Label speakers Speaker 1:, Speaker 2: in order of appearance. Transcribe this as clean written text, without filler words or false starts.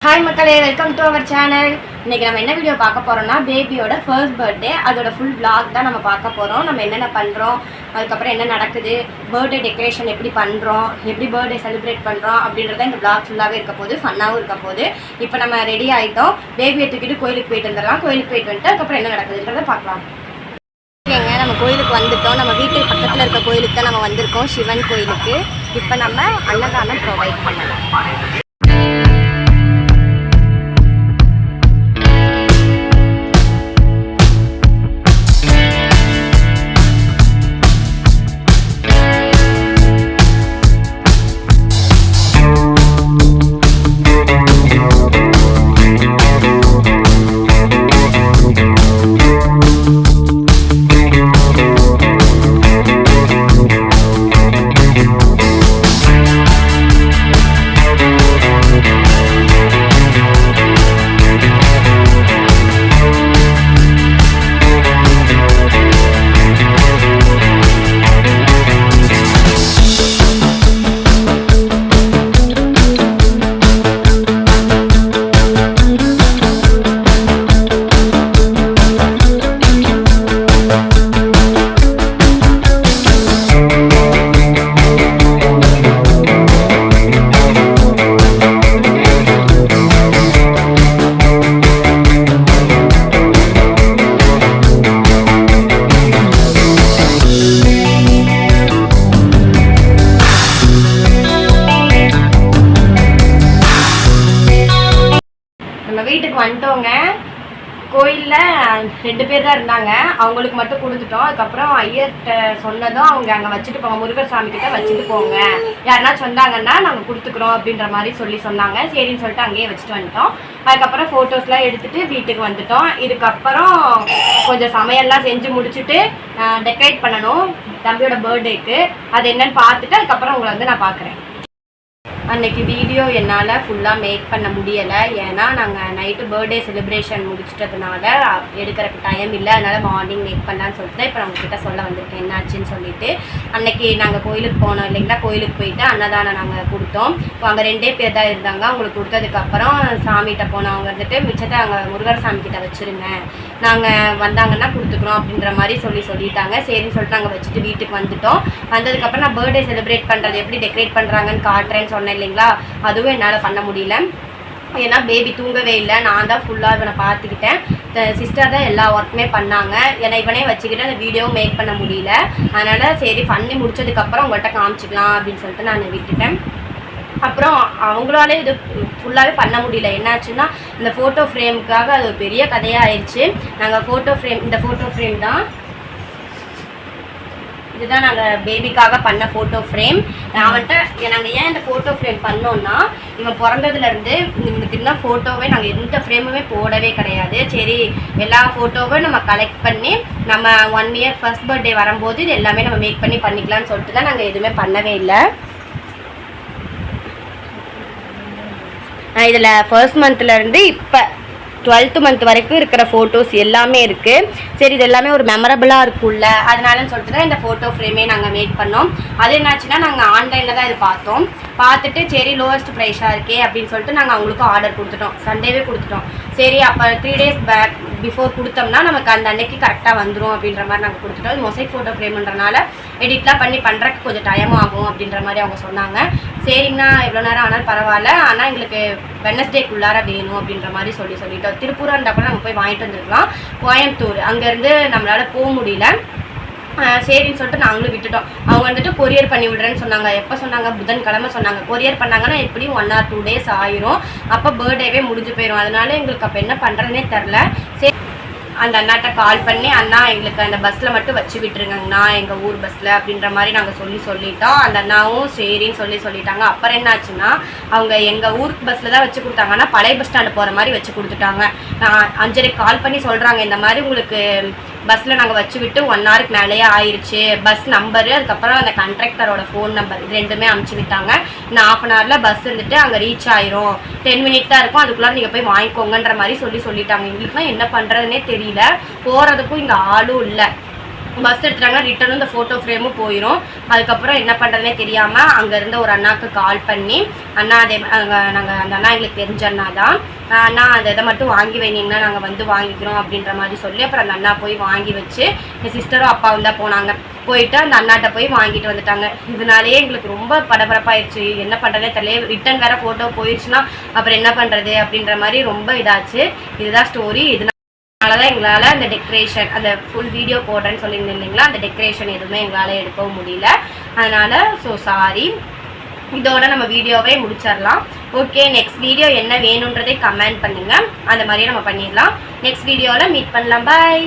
Speaker 1: Hi மக்களே, welcome to our channel. இன்றைக்கி நம்ம என்ன வீடியோ பார்க்க போகிறோம்னா பேபியோட ஃபர்ஸ்ட் பர்த்டே. அதோட ஃபுல் vlog தான் நம்ம பார்க்க போகிறோம். நம்ம என்னென்ன பண்ணுறோம், அதுக்கப்புறம் என்ன நடக்குது, பர்த்டே டெக்கரேஷன் எப்படி பண்ணுறோம், எப்படி பர்த்டே செலிப்ரேட் பண்ணுறோம் அப்படின்றத இந்த vlog ஃபுல்லாகவே இருக்க போது, ஃபன்னாகவும் இருக்க போது. இப்போ நம்ம ரெடி ஆகிட்டோம். பேபியை தூக்கிட்டு கோயிலுக்கு போயிட்டு வந்துடலாம். கோயிலுக்கு போயிட்டு வந்துட்டு அதுக்கப்புறம் என்ன நடக்குதுன்றதை பார்க்கலாம். ஓகேங்க, நம்ம கோயிலுக்கு வந்துட்டோம். நம்ம வீட்டுக்கு பக்கத்தில் இருக்க கோயிலுக்கு தான் நம்ம வந்திருக்கோம், சிவன் கோயிலுக்கு. இப்போ நம்ம அன்னதானம் ப்ரொவைட் பண்ணலாம். வீட்டுக்கு வந்துட்டோங்க. கோயிலில் 2 பேர் தான் இருந்தாங்க, அவங்களுக்கு மட்டும் கொடுத்துட்டோம். அதுக்கப்புறம் ஐயர்கிட்ட சொன்னதும் அவங்க அங்கே வச்சுட்டு போங்க, முருகர் சாமி கிட்ட வச்சுட்டு போங்க, யாருனாச்சும் வந்தாங்கன்னா நாங்கள் கொடுத்துக்குறோம் அப்படின்ற மாதிரி சொன்னாங்க. சரின்னு சொல்லிட்டு அங்கேயே வச்சுட்டு வந்துட்டோம். அதுக்கப்புறம் ஃபோட்டோஸ்லாம் எடுத்துகிட்டு வீட்டுக்கு வந்துட்டோம். இதுக்கப்புறம் கொஞ்சம் சமையல்லாம் செஞ்சு முடிச்சுட்டு டெக்கரேட் பண்ணணும் தம்பியோட பர்த்டேக்கு. அது என்னன்னு பார்த்துட்டு அதுக்கப்புறம் உங்களை வந்து நான் பார்க்குறேன். அன்றைக்கி வீடியோ என்னால் ஃபுல்லாக மேக் பண்ண முடியலை, ஏன்னா நாங்கள் நைட்டு பர்த்டே செலிப்ரேஷன் முடிச்சிட்டதுனால எடுக்கிறதுக்கு டைம் இல்லை. அதனால் மார்னிங் மேக் பண்ணலான்னு சொல்லிட்டு இப்போ நான் உங்ககிட்ட சொல்ல வந்திருக்கேன் என்னாச்சுன்னு சொல்லிட்டு. அன்றைக்கி நாங்கள் கோயிலுக்கு போனோம் இல்லைங்களா, கோயிலுக்கு போயிட்டு அன்னதானம் நாங்கள் கொடுத்தோம். இப்போ அங்கே 2 பேர் தான் இருந்தாங்க. அவங்களுக்கு கொடுத்ததுக்கப்புறம் சாமிகிட்ட போனவங்க வந்துட்டு மிச்சத்தை அங்கே முருகர் சாமிக்கிட்ட வச்சுருங்க, நாங்கள் வந்தாங்கன்னா கொடுத்துக்குறோம் அப்படின்ற மாதிரி சொல்லிட்டாங்க. சரின்னு சொல்லிட்டு நாங்கள் வச்சுட்டு வீட்டுக்கு வந்துட்டோம். வந்ததுக்கப்புறம் நான் பர்த்டே செலிப்ரேட் பண்ணுறது எப்படி டெக்கரேட் பண்ணுறாங்கன்னு காட்டுறேன்னு சொன்னேன் இல்லைங்களா, அதுவும் என்னால் பண்ண முடியல. ஏன்னா பேபி தூங்கவே இல்லை, நான் தான் ஃபுல்லாக இவனை பார்த்துக்கிட்டேன். சிஸ்டர் தான் எல்லா ஒர்க்குமே பண்ணாங்க. ஏன்னா இவனே வச்சுக்கிட்டு அந்த வீடியோவும் மேக் பண்ண முடியல. அதனால் சரி பண்ணி முடிச்சதுக்கப்புறம் உங்கள்கிட்ட காமிச்சிக்கலாம் அப்படின்னு சொல்லிட்டு நான் விட்டுட்டேன். அப்புறம் அவங்களாலே இது ஃபுல்லாகவே பண்ண முடியல. என்னாச்சுன்னா இந்த ஃபோட்டோ ஃப்ரேமுக்காக அது ஒரு பெரிய கதையாக ஆயிடுச்சு. நாங்கள் இந்த ஃபோட்டோ ஃப்ரேம் தான், இதுதான் நாங்கள் பேபிக்காக பண்ண ஃபோட்டோ ஃப்ரேம். அவன்கிட்ட நாங்கள் ஏன் இந்த ஃபோட்டோ ஃப்ரேம் பண்ணோன்னா, இவன் பிறந்ததுலேருந்து இவனுக்கு இன்னும் ஃபோட்டோவே நாங்கள் எந்த ஃப்ரேமுமே போடவே கிடையாது. சரி எல்லா ஃபோட்டோவும் நம்ம கலெக்ட் பண்ணி நம்ம 1 இயர் ஃபர்ஸ்ட் பர்த்டே வரும்போது இது எல்லாமே நம்ம மேக் பண்ணிக்கலாம்னு சொல்லிட்டு தான் நாங்கள் எதுவுமே பண்ணவே இல்லை. இதில் ஃபர்ஸ்ட் மந்த்லேருந்து இப்போ 12th மந்த் வரைக்கும் இருக்கிற ஃபோட்டோஸ் எல்லாமே இருக்குது. சரி இது எல்லாமே ஒரு மெமரபிளாக இருக்கும்ல, அதனாலன்னு சொல்லிட்டு தான் இந்த ஃபோட்டோ ஃப்ரேமே நாங்கள் மேக் பண்ணோம். அது என்னாச்சுன்னா நாங்கள் ஆன்லைனில் தான் இது பார்த்துட்டு சரி லோவஸ்ட் ப்ரைஸாக இருக்கே அப்படின்னு சொல்லிட்டு நாங்கள் அவங்களுக்கும் ஆர்டர் கொடுத்துட்டோம். சண்டேவே கொடுத்துட்டோம். சரி அப்போ 3 டேஸ் பிஃபோர் கொடுத்தோம்னா நமக்கு அந்த அன்னைக்கு கரெக்டாக வந்துடும் அப்படின்ற மாதிரி நாங்கள் கொடுத்துட்டோம். இது மொசைக் ஃபோட்டோ ஃப்ரேம்ன்றனால எடிட்லாம் பண்ணி பண்ணுறதுக்கு கொஞ்சம் டைம் ஆகும் அப்படின்ற மாதிரி அவங்க சொன்னாங்க. சரிங்கண்ணா எவ்வளோ நேரம் ஆனாலும் பரவாயில்ல, ஆனால் எங்களுக்கு வெட்னஸ்டேக்குள்ளார வேணும் அப்படின்ற மாதிரி சொல்லிட்டோம். திருப்பூராக இருந்தால் கூட நம்ம போய் வாங்கிட்டு வந்துருக்கலாம். கோயம்புத்தூர் அங்கேருந்து நம்மளால் போக முடியல. சரின்னு சொல்லிட்டு நாங்களும் விட்டுட்டோம். அவங்க வந்துட்டு கொரியர் பண்ணி விடுறேன்னு சொன்னாங்க. எப்போ சொன்னாங்க? புதன்கிழமை சொன்னாங்க. கொரியர் பண்ணாங்கன்னா எப்படியும் 1 or 2 days ஆயிரும். அப்போ பர்த்டேவே முடிஞ்சு போயிடும். அதனால எங்களுக்கு அப்போ என்ன பண்ணுறதுனே தெரில. சரி அந்த அண்ணாட்ட கால் பண்ணி, அண்ணா எங்களுக்கு அந்த பஸ்ஸில் மட்டும் வச்சு விட்டுருங்கண்ணா, எங்கள் ஊர் பஸ்ஸில் அப்படின்ற மாதிரி நாங்கள் சொல்லிட்டோம். அந்த அண்ணாவும் சரின்னு சொல்லிட்டாங்க. அப்புறம் என்னாச்சுன்னா அவங்க எங்கள் ஊருக்கு பஸ்ஸில் தான் வச்சு கொடுத்தாங்க, ஆனால் பழைய பஸ் ஸ்டாண்டு போகிற மாதிரி வச்சு கொடுத்துட்டாங்க. நான் 5:30 கால் பண்ணி சொல்கிறாங்க, இந்த மாதிரி உங்களுக்கு பஸ்ஸில் நாங்கள் வச்சு விட்டு 1 hourக்கு மேலேயே ஆயிடுச்சு. பஸ் நம்பரு அதுக்கப்புறம் அந்த கண்ட்ராக்டரோட ஃபோன் நம்பர் இது 2மே அனுப்பிச்சி விட்டாங்க. இன்னும் 1/2 hourல பஸ் இருந்துட்டு அங்கே ரீச் ஆயிரும், 10 minutes தான் இருக்கும், அதுக்குள்ளே நீங்கள் போய் வாங்கிக்கோங்கன்ற மாதிரி சொல்லிட்டாங்க. எங்களுக்குலாம் என்ன பண்ணுறதுனே தெரியல. போகிறதுக்கும் இங்கே ஆளும் இல்லை. பஸ் எடுத்துட்டாங்கன்னா ரிட்டனும் இந்த ஃபோட்டோ ஃப்ரேமும் போயிடும். அதுக்கப்புறம் என்ன பண்ணுறதுனே தெரியாமல் அங்கே இருந்த ஒரு அண்ணாவுக்கு கால் பண்ணி, அண்ணா அதே நாங்கள் அந்த அண்ணா எங்களுக்கு தெரிஞ்ச அண்ணா தான், அண்ணா அந்த இதை மட்டும் வாங்கி வைங்கன்னா நாங்கள் வந்து வாங்கிக்கிறோம் அப்படின்ற மாதிரி சொல்லி அப்புறம் அந்த அண்ணா போய் வாங்கி வச்சு என் சிஸ்டரும் அப்பாவும் தான் போனாங்க. போயிட்டு அந்த அண்ணாட்ட போய் வாங்கிட்டு வந்துட்டாங்க. இதனாலேயே எங்களுக்கு ரொம்ப படபடப்பாயிடுச்சு, என்ன பண்ணுறதே தெரியல. ரிட்டன் வேறு ஃபோட்டோ போயிடுச்சுன்னா அப்புறம் என்ன பண்ணுறது அப்படின்ற மாதிரி ரொம்ப இதாச்சு. இதுதான் ஸ்டோரி. அதனால தான் எங்களால் அந்த டெக்கரேஷன் அந்த ஃபுல் வீடியோ போடுறேன்னு சொல்லியிருந்தேன் இல்லைங்களா, அந்த டெக்கரேஷன் எதுவுமே எங்களால் எடுக்கவும் முடியல. அதனால் ஸோ சாரி. இதோட நம்ம வீடியோவே முடிச்சிடலாம். ஓகே, நெக்ஸ்ட் வீடியோ என்ன வேணுன்றதை கமெண்ட் பண்ணுங்கள், அந்த மாதிரியே நம்ம பண்ணிடலாம். நெக்ஸ்ட் வீடியோவில் மீட் பண்ணலாம். பாய்.